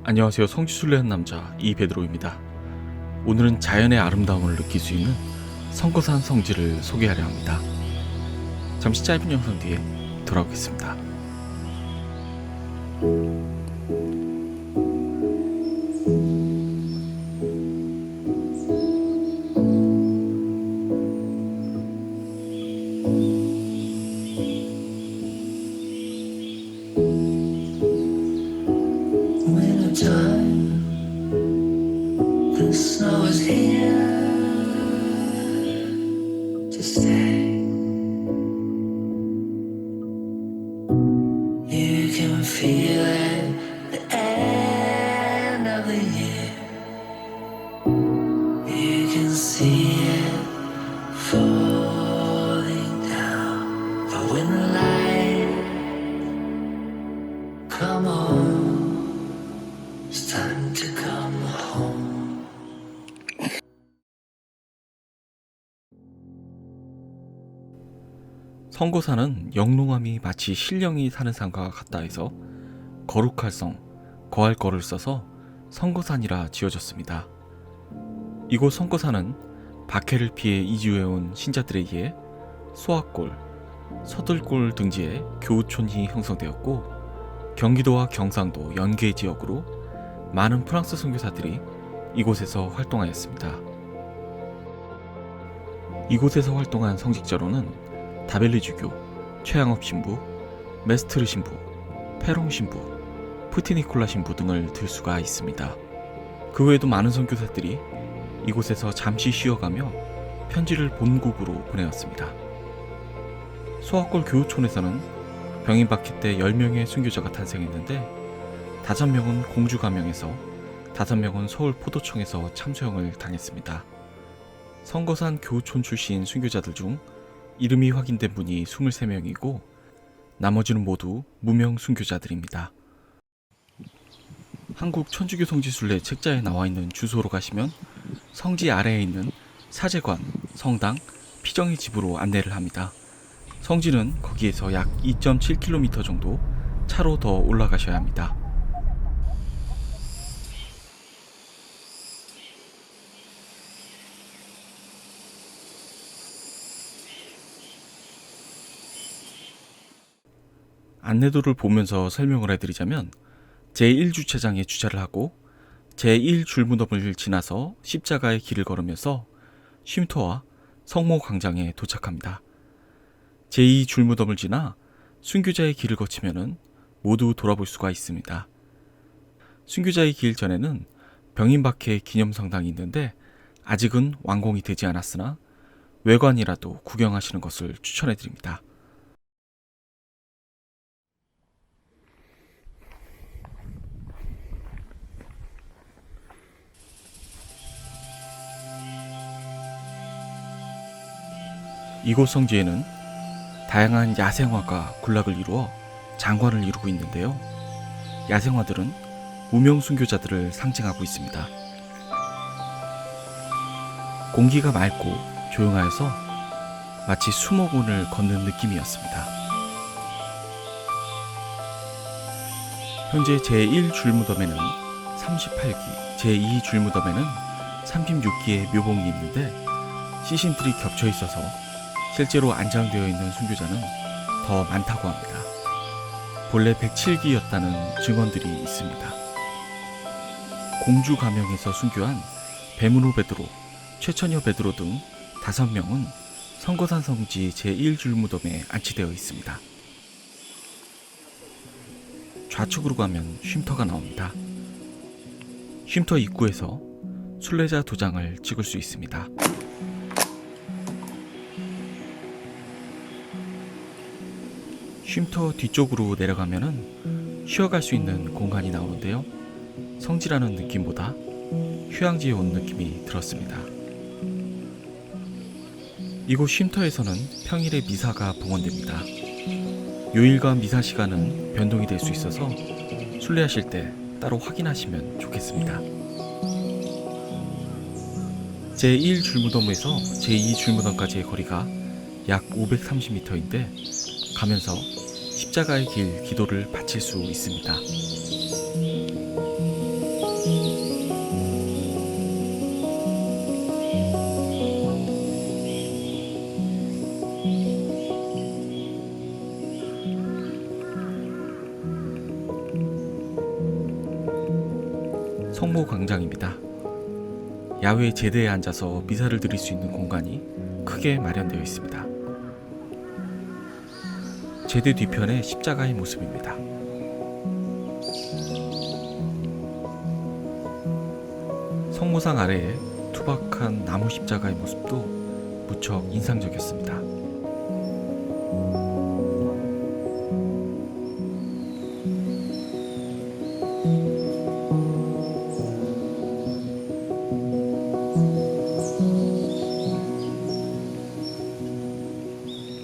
안녕하세요. 성지순례한 남자 이베드로입니다. 오늘은 자연의 아름다움을 느낄 수 있는 성거산 성지를 소개하려 합니다. 잠시 짧은 영상 뒤에 돌아오겠습니다. The snow is here to stay. You can feel it, the end of the year. You can see it falling down. But when the light come on, it's time to come home. 성거산은 영롱함이 마치 신령이 사는 산과 같다 해서 거룩할 성, 거할 거를 써서 성거산이라 지어졌습니다. 이곳 성거산은 박해를 피해 이주해온 신자들에 의해 소악골, 서들골 등지에 교우촌이 형성되었고 경기도와 경상도 연계 지역으로 많은 프랑스 선교사들이 이곳에서 활동하였습니다. 이곳에서 활동한 성직자로는 다벨리 주교, 최양업 신부, 메스트르 신부, 페롱 신부, 푸티니콜라 신부 등을 들 수가 있습니다. 그 외에도 많은 선교사들이 이곳에서 잠시 쉬어가며 편지를 본국으로 보내었습니다. 소악골 교우촌에서는 병인 박해 때 10명의 순교자가 탄생했는데 5명은 공주 가명에서 5명은 서울 포도청에서 참수형을 당했습니다. 성거산 교우촌 출신 순교자들 중 이름이 확인된 분이 23명이고 나머지는 모두 무명 순교자들입니다. 한국 천주교 성지순례 책자에 나와 있는 주소로 가시면 성지 아래에 있는 사제관, 성당, 피정의 집으로 안내를 합니다. 성지는 거기에서 약 2.7km 정도 차로 더 올라가셔야 합니다. 안내도를 보면서 설명을 해드리자면 제1주차장에 주차를 하고 제1줄무덤을 지나서 십자가의 길을 걸으면서 쉼터와 성모광장에 도착합니다. 제2줄무덤을 지나 순교자의 길을 거치면 모두 돌아볼 수가 있습니다. 순교자의 길 전에는 병인박해 기념성당이 있는데 아직은 완공이 되지 않았으나 외관이라도 구경하시는 것을 추천해드립니다. 이곳 성지에는 다양한 야생화가 군락을 이루어 장관을 이루고 있는데요. 야생화들은 무명 순교자들을 상징하고 있습니다. 공기가 맑고 조용하여서 마치 수목원을 걷는 느낌이었습니다. 현재 제1줄무덤에는 38기, 제2줄무덤에는 36기의 묘봉이 있는데 시신들이 겹쳐 있어서 실제로 안장되어 있는 순교자는 더 많다고 합니다. 본래 107기였다는 증언들이 있습니다. 공주 가명에서 순교한 베무누 베드로, 최처녀 베드로 등 5명은 성거산 성지 제1줄무덤에 안치되어 있습니다. 좌측으로 가면 쉼터가 나옵니다. 쉼터 입구에서 순례자 도장을 찍을 수 있습니다. 쉼터 뒤쪽으로 내려가면은 쉬어갈 수 있는 공간이 나오는데요. 성지라는 느낌보다 휴양지에 온 느낌이 들었습니다. 이곳 쉼터에서는 평일에 미사가 봉헌됩니다. 요일과 미사 시간은 변동이 될 수 있어서 순례하실 때 따로 확인하시면 좋겠습니다. 제1줄무덤에서 제2줄무덤까지의 거리가 약 530m인데 가면서 십자가의 길 기도를 바칠 수 있습니다. 성모 광장입니다. 야외 제대에 앉아서 미사를 드릴 수 있는 공간이 크게 마련되어 있습니다. 제대 뒤편에 십자가의 모습입니다. 성모상 아래에 투박한 나무 십자가의 모습도 무척 인상적이었습니다.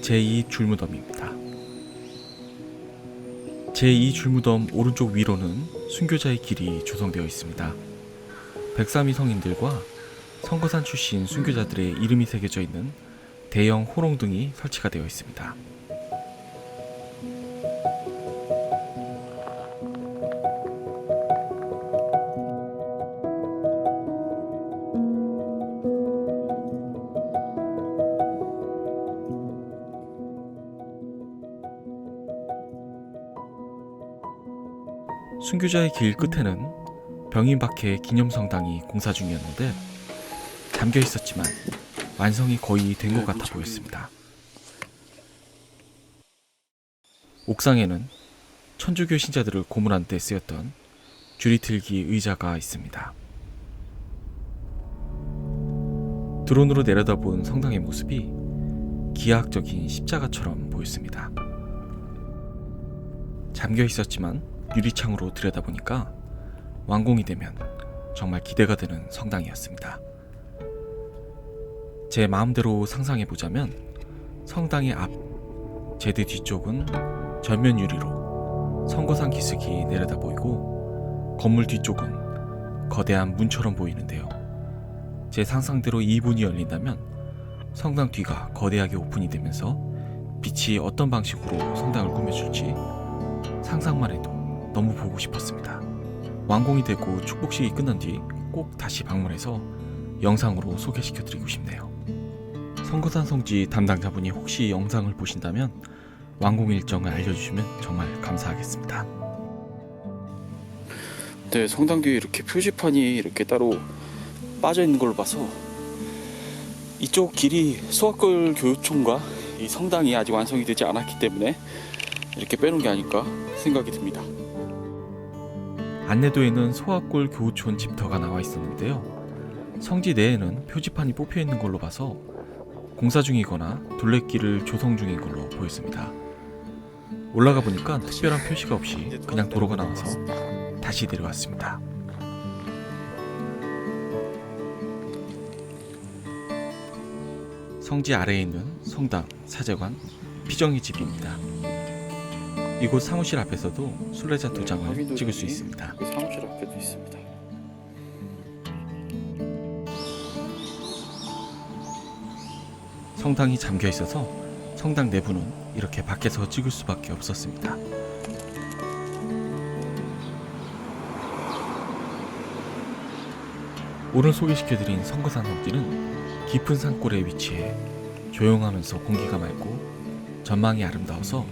제2 줄무덤입니다. 제2 줄무덤 오른쪽 위로는 순교자의 길이 조성되어 있습니다. 103위 성인들과 성거산 출신 순교자들의 이름이 새겨져 있는 대형 호롱등이 설치가 되어 있습니다. 순교자의 길 끝에는 병인박해 기념성당이 공사 중이었는데 잠겨 있었지만 완성이 거의 된 것 같아 보였습니다. 옥상에는 천주교 신자들을 고문한 때 쓰였던 줄이틀기 의자가 있습니다. 드론으로 내려다본 성당의 모습이 기하학적인 십자가처럼 보였습니다. 잠겨 있었지만 유리창으로 들여다보니까 완공이 되면 정말 기대가 되는 성당이었습니다. 제 마음대로 상상해보자면 성당의 앞, 제대 뒤쪽은 전면 유리로 성거산 기슭이 내려다 보이고 건물 뒤쪽은 거대한 문처럼 보이는데요. 제 상상대로 이 문이 열린다면 성당 뒤가 거대하게 오픈이 되면서 빛이 어떤 방식으로 성당을 꾸며줄지 상상만 해도 너무 보고 싶었습니다. 완공이 되고 축복식이 끝난 뒤 꼭 다시 방문해서 영상으로 소개시켜드리고 싶네요. 성거산 성지 담당자분이 혹시 영상을 보신다면 완공 일정을 알려주시면 정말 감사하겠습니다. 네, 성당 뒤에 이렇게 표지판이 이렇게 따로 빠져 있는 걸로 봐서 이쪽 길이 소학골 교육촌과 이 성당이 아직 완성이 되지 않았기 때문에 이렇게 빼놓은 게 아닐까 생각이 듭니다. 안내도에는 소학골 교우촌 집터가 나와 있었는데요. 성지 내에는 표지판이 뽑혀 있는 걸로 봐서 공사 중이거나 둘레길을 조성 중인 걸로 보였습니다. 올라가 보니까 특별한 표시가 없이 그냥 도로가 나와서 다시 내려왔습니다. 성지 아래에 있는 성당, 사제관, 피정의 집입니다. 이곳 사무실 앞에서도 순례자 2장을 찍을 수 있습니다. 사무실 앞에도 있습니다. 성당이 잠겨 있어서 성당 내부는 이렇게 밖에서 찍을 수밖에 없었습니다. 오늘 소개시켜드린 성거산 성지는 깊은 산골에 위치해 조용하면서 공기가 맑고 전망이 아름다워서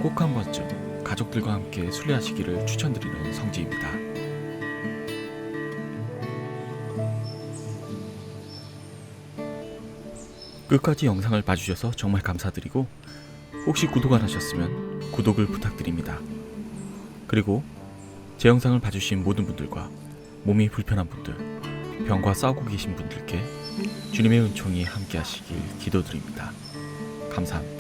꼭 한 번쯤 가족들과 함께 순례하시기를 추천드리는 성지입니다. 끝까지 영상을 봐주셔서 정말 감사드리고 혹시 구독 안 하셨으면 구독을 부탁드립니다. 그리고 제 영상을 봐주신 모든 분들과 몸이 불편한 분들, 병과 싸우고 계신 분들께 주님의 은총이 함께 하시길 기도드립니다. 감사합니다.